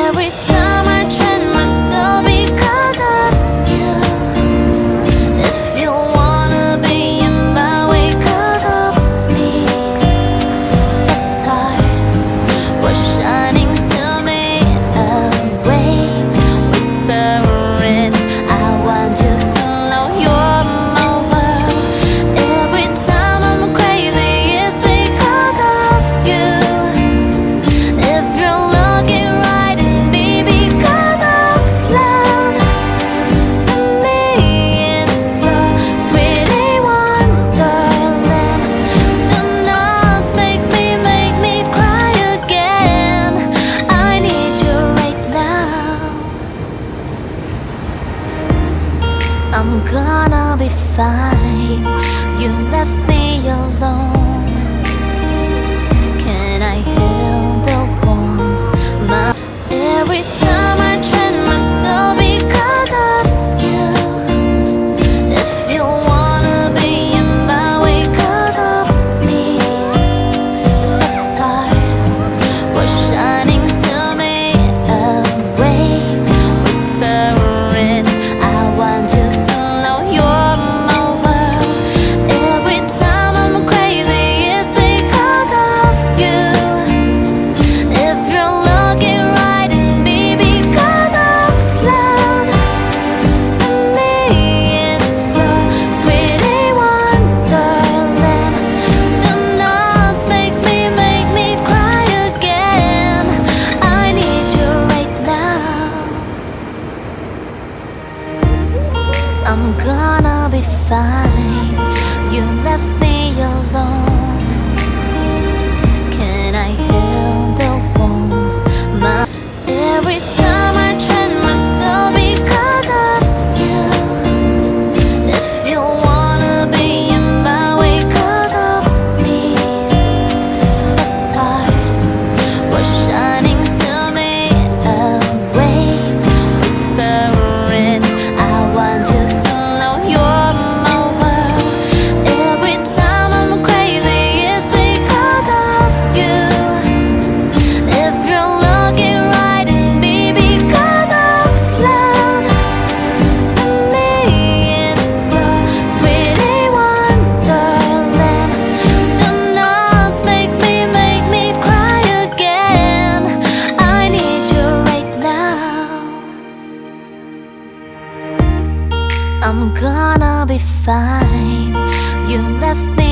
Every time I train myself because of you. If you wanna be in my way 'cause of me, the stars were shining to me away, whispering, I want you to know you're my world. Every time I'm crazy, it's because of you. If you're looking right at me because of love, to me it's a pretty wonderland. Do not make me cry again. I need you right now. I'm gonna be fine. You left me alone. Can I heal the wounds? Every time I train myself because of you. If you wanna be in my way 'cause of me, the stars were shining to me away, whispering, I want you to know you're my world. Every time I'm crazy, it's because of you. If you're looking right at me because of love, to me it's a pretty wonderland. Do not make me cry again. I need you right now. I'm gonna be fine. You left me alone. Can I heal the wounds? Every time I train myself because of you. If you wanna be in my way 'cause of me, the stars were shining to me away, whispering, I want you to know you're my world. Every time I'm crazy, it's because of you. If you're looking right at me because of love, to me it's a pretty wonderland. Do not make me cry again. I need you right now. I'm gonna be fine. You left me